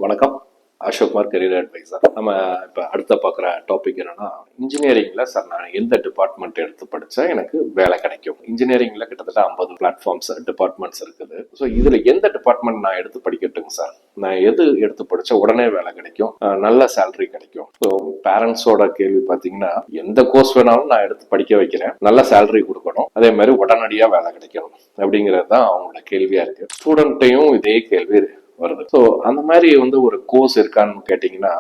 வணக்கம். Ashokkumar, career advisor. நம்ம இப்போ அடுத்த பார்க்குற டாபிக் என்னன்னா, இன்ஜினியரிங்ல சார் நான் எந்த டிபார்ட்மெண்ட் எடுத்து படித்தா எனக்கு வேலை கிடைக்கும்? இன்ஜினியரிங்ல கிட்டத்தட்ட 50 பிளாட்ஃபார்ம்ஸ் டிபார்ட்மெண்ட்ஸ் இருக்குது. ஸோ இதில் எந்த டிபார்ட்மெண்ட் நான் எடுத்து படிக்கட்டுங்க சார்? நான் எது எடுத்து படித்தா உடனே வேலை கிடைக்கும், நல்ல சேலரி கிடைக்கும்? ஸோ பேரண்ட்ஸோட கேள்வி பார்த்தீங்கன்னா, எந்த கோர்ஸ் வேணாலும் நான் எடுத்து படிக்க வைக்கிறேன், நல்ல சேலரி கொடுக்கணும், அதே மாதிரி உடனடியாக வேலை கிடைக்கணும் அப்படிங்கிறது தான் அவங்களோட கேள்வியா இருக்கு. ஸ்டூடெண்ட்டையும் இதே கேள்வி வருது. ஸோ அந்த மாதிரி ஒரு கோர்ஸ் இருக்கான்னு கேட்டீங்கன்னா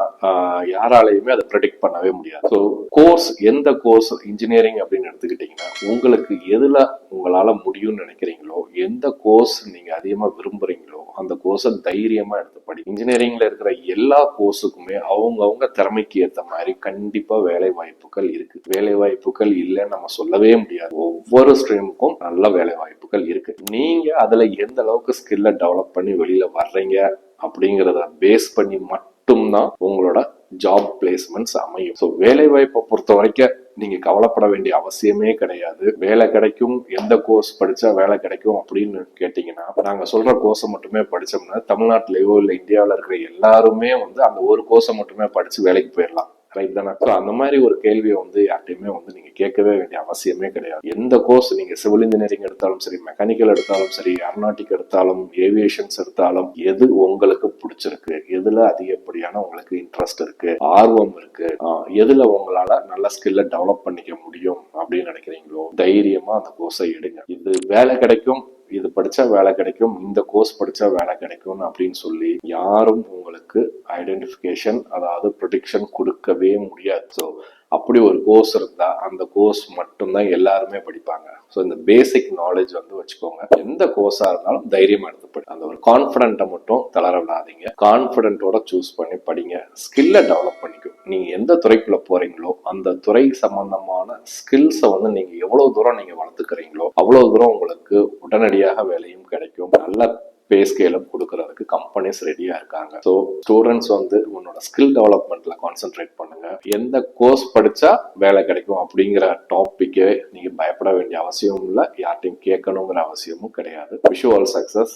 யாராலையுமே அதை ப்ரெடிக்ட் பண்ணவே முடியாது. ஸோ கோர்ஸ், எந்த கோர்ஸ் இன்ஜினியரிங் அப்படின்னு எடுத்துக்கிட்டீங்கன்னா உங்களுக்கு எதுல உங்களால முடியும்னு நினைக்கிறீங்களோ, எந்த கோர்ஸ் நீங்க அதிகமா விரும்புறீங்களோ அந்த கோர்ஸை தைரியமா எடுத்து படி. இன்ஜினியரிங்ல இருக்கிற எல்லா கோர்ஸுக்குமே அவங்கவுங்க திறமைக்கு ஏற்ற மாதிரி கண்டிப்பா வேலை வாய்ப்புகள் இருக்கு. வேலை வாய்ப்புகள் இல்லைன்னு நம்ம சொல்லவே முடியாது. ஒவ்வொரு ஸ்ட்ரீமுக்கும் நல்ல வேலை வாய்ப்புகள் இருக்கு. நீங்க அதுல எந்த அளவுக்கு ஸ்கில்ல டெவலப் பண்ணி வெளியில வர்றீங்க அப்படிங்கிறத பேஸ் பண்ணி மட்டும்தான் உங்களோட ஜாப் பிளேஸ்மெண்ட்ஸ் அமையும். ஸோ வேலை வாய்ப்பை பொறுத்த வரைக்கும் நீங்க கவலைப்பட வேண்டிய அவசியமே கிடையாது. வேலை கிடைக்கும், எந்த கோர்ஸ் படிச்சா வேலை கிடைக்கும் அப்படின்னு கேட்டீங்கன்னா, நாங்க சொல்ற கோர்ஸை மட்டுமே படிச்சோம்னா தமிழ்நாட்டிலேயோ இல்லை இந்தியாவில் இருக்கிற எல்லாருமே அந்த ஒரு கோர்ஸை மட்டுமே படிச்சு வேலைக்கு போயிடலாம். ரைட் தானே? ஸோ அந்த மாதிரி ஒரு கேள்வியை யார்ட்டையுமே நீங்க கேட்கவே வேண்டிய அவசியமே கிடையாது. எந்த கோர்ஸ் நீங்க சிவில் இன்ஜினியரிங் எடுத்தாலும் சரி, மெக்கானிக்கல் எடுத்தாலும் சரி, ஏரோநாட்டிக் எடுத்தாலும், ஏவியேஷன்ஸ் எடுத்தாலும், எது உங்களுக்கு பிடிச்சிருக்கு, எதுல அதிகப்படியான உங்களுக்கு இன்ட்ரெஸ்ட் இருக்கு, ஆர்வம் இருக்கு, எதுல உங்களால நல்ல ஸ்கில்ல டெவலப் பண்ணிக்க முடியும் அப்படின்னு நினைக்கிறீங்களோ தைரியமா அந்த கோர்ஸை எடுங்க. இது வேலை கிடைக்கும், இது படிச்சா வேலை கிடைக்கும், இந்த கோர்ஸ் படிச்சா வேலை கிடைக்கும் அப்படின்னு சொல்லி யாரும் உங்களுக்கு ஐடென்டிஃபிகேஷன், அதாவது ப்ரொடெக்ஷன் கொடுக்கவே முடியாது. ஸோ அப்படி ஒரு கோர்ஸ் இருந்தா அந்த கோர்ஸ் மட்டும்தான் எல்லாருமே படிப்பாங்க. ஸோ இந்த பேசிக் நாலேஜ் வச்சுக்கோங்க. எந்த கோர்ஸா இருந்தாலும் தைரியமா எடுத்து படி. அந்த ஒரு கான்ஃபிடென்ட்டை மட்டும் தளர விடாதீங்க. கான்ஃபிடென்ட்டோட சூஸ் பண்ணி படிங்க. ஸ்கில்லை டெவலப் பண்ணிக்கும். நீங்க எந்த துறைக்குள்ள போறீங்களோ அந்த துறை சம்பந்தமான ஸ்கில்ஸை நீங்க எவ்வளவு தூரம் நீங்க வளர்த்துக்கிறீங்களோ அவ்வளவு தூரம் உங்களுக்கு உடனடியாக வேலையும் கிடைக்கும். நல்ல பே ஸ்கேலும் கொடுக்கறதுக்கு கம்பெனிஸ் ரெடியா இருக்காங்க. ஸோ ஸ்டூடெண்ட்ஸ் உன்னோட ஸ்கில் டெவலப்மெண்ட்ல கான்சென்ட்ரேட் பண்ணுங்க. எந்த கோர்ஸ் படிச்சா வேலை கிடைக்கும் அப்படிங்கிற டாபிக்கே நீங்க பயப்பட வேண்டிய அவசியமும் இல்லை, யார்ட்டையும் கேட்கணுங்கிற அவசியமும் கிடையாது. Wish you all success.